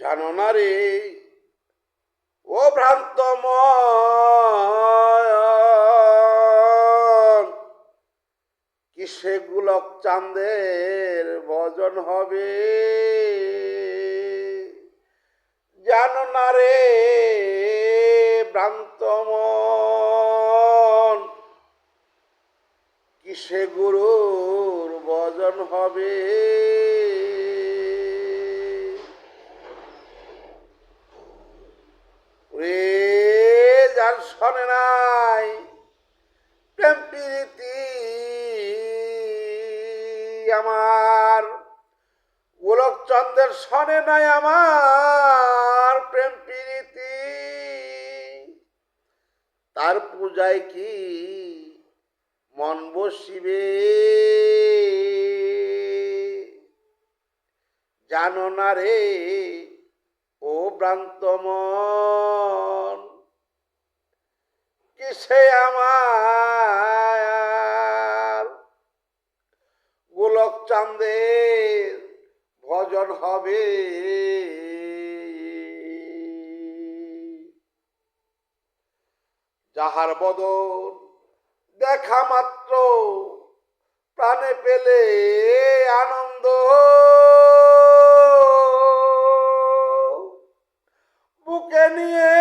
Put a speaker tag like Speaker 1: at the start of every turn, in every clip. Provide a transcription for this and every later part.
Speaker 1: জানো না রে ও ভ্রান্ত মন, কিসে গোলক চাঁদের ভজন হবে। জানো না রে ভ্রান্ত মন, কিসে গুরুর ভজন হবে। রে যার শোনে নাই প্রেম প্রীতি আমার, গোলক চন্দ্রের শোনে নাই আমার প্রেম প্রীতি, তার পূজায় কি মন বসিবে। জানো না রে ও ভ্রান্ত মন, কিসে আমার গোলক চাঁদের ভজন হবে। যাহার বদন দেখা মাত্র প্রাণে পেলে আনন্দ, বুকে নিয়ে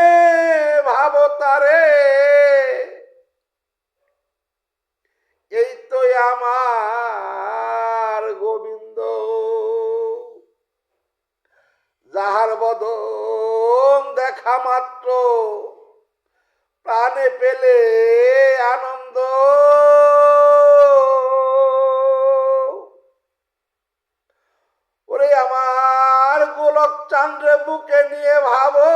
Speaker 1: ভাবো তারে, এই তো আমার গোবিন্দ। যাহার বদন দেখা মাত্র প্রাণে পেলে আনন্দ, ওরে আমার গোলক চাঁদরে বুকে নিয়ে ভাবো,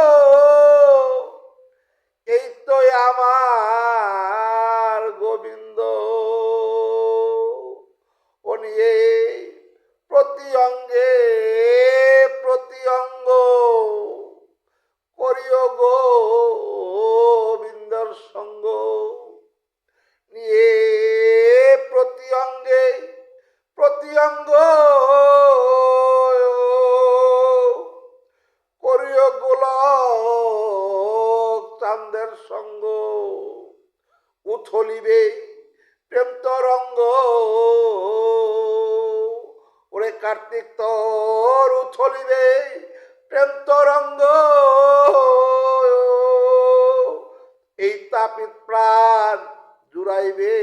Speaker 1: এই তো আমার গোবিন্দ। ও নিয়ে প্রতি অঙ্গে প্রতি অঙ্গ করিও গোবিন্দর সঙ্গ, নিয়ে প্রতি অঙ্গে প্রতি অঙ্গ করিও গোলক চাঁদের সঙ্গ। উথলিবে প্রেম তরঙ্গ, ওরে কার্তিক তোর উথলিবে প্রেম তরঙ্গ, এই তাপিত প্রাণ জুড়াইবে।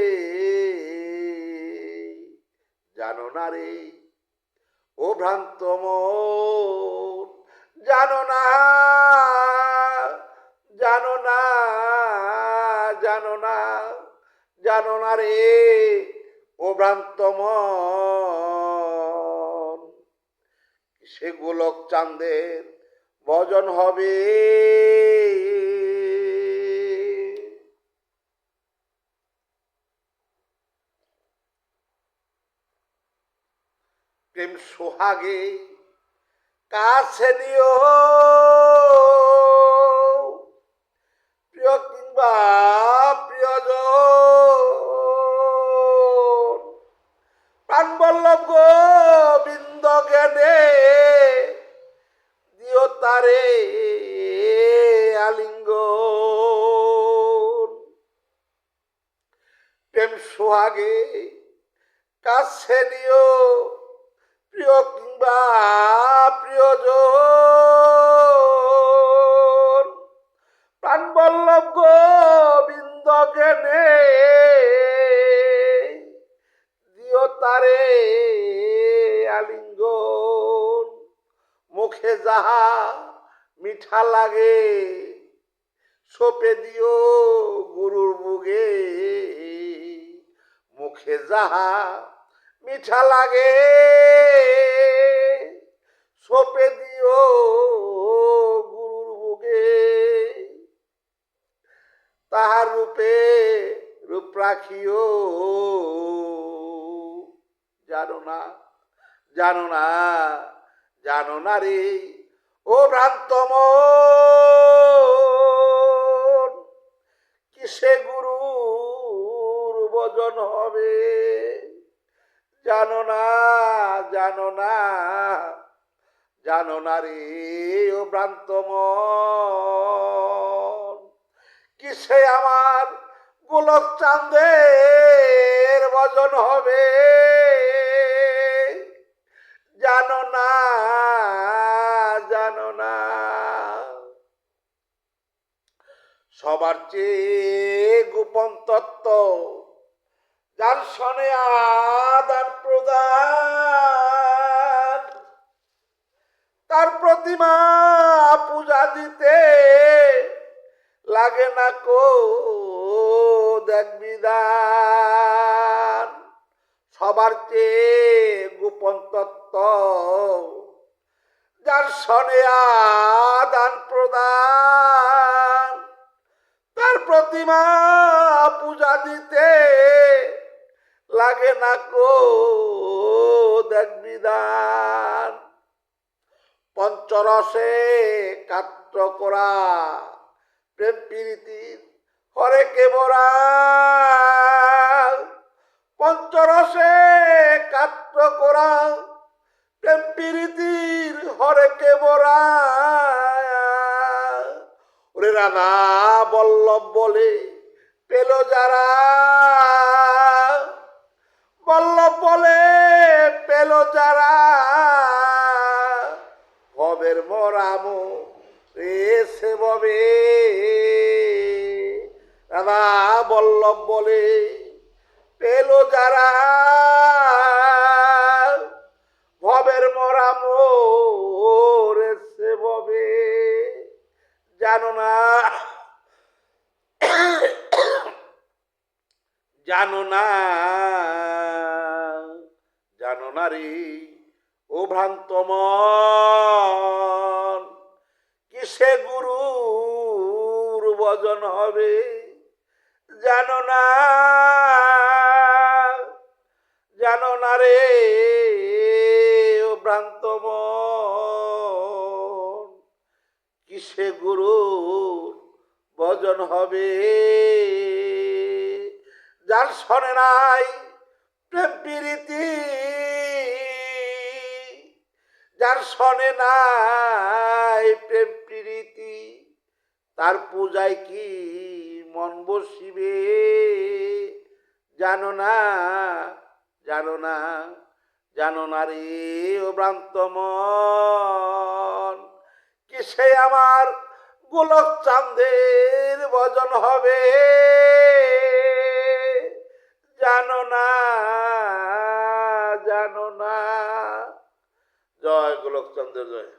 Speaker 1: জানো না রে ও ভ্রান্ত মন, জানো না জানো না জানো না জানো না রে ও ভ্রান্ত মন, সে গোলক চাঁদের ভজন হবে। প্রেম সোহাগে কাছে নিও প্রিয় কিংবা প্রিয়জন, প্রাণবল্লভ গোবিন্দ জ্ঞানে দিও তারে আলিঙ্গন। প্রেম সোহাগে কাছে নিও প্রিয় কিংবা প্রিয়জন, প্রাণবল্লভ গোবিন্দ জ্ঞানে দিও তারে আলিঙ্গন। মুখে যাহা মিঠা লাগে সোপে দিও গুরুর বুগে, মুখে যাহা মিঠা লাগে সোপে দিও গুরুর বুগে, তাহার রূপে রূপ রাখিও। জানো না জানো না জানো না রে ও ভ্রান্ত মন, কিসে গুরুর ভজন হবে। জানো না জানো না জানো না রে ও ভ্রান্ত মন, কিসে আমার গোলক চাঁদের ভজন হবে, জানো না, জানো না। সবার চেয়ে গোপন তত্ত্ব যার সনে আদান প্রদান, তার প্রতিমা পূজা দিতে লাগে না কো দেখ বিধান। সবার চেয়ে গোপন তত্ত্ব যার সনে আদান প্রদান, তার প্রতিমা পূজা দিতে লাগে না কো দেখ বিধান। পঞ্চরসে কাত্র করা প্রেম প্রীতির হরে কেবরা, পঞ্চরসে কাত্র করা প্রেম প্রীতির হরে কেবরা। ওরে রাধা বল্লভ বলে পেল যারা, বল্লভ বলে পেল যারা, ভবের মরাম রেসে ববে। রাধা বল্লভ বলে পেল যারা, ভবের মরাম রেসে ববে। জানো না, জানো না, জানো না রে ও ভ্রান্ত মন, কিসে গুরুর ভজন হবে, জানো না, জানো না রে ও ভ্রান্ত মন, কিসে গুরুর ভজন হবে, যার শোনে নাই প্রেম প্রীতি, যার শোনে নাই প্রেম প্রীতি, তার পূজায় কি মন বসিবে, জানো না, জানো না, জানো না রে ও ভ্রান্ত মন, কিসে আমার গোলক চাঁদের ভজন হবে, জানো না, জানো না। জয় গোলক চাঁদের জয়।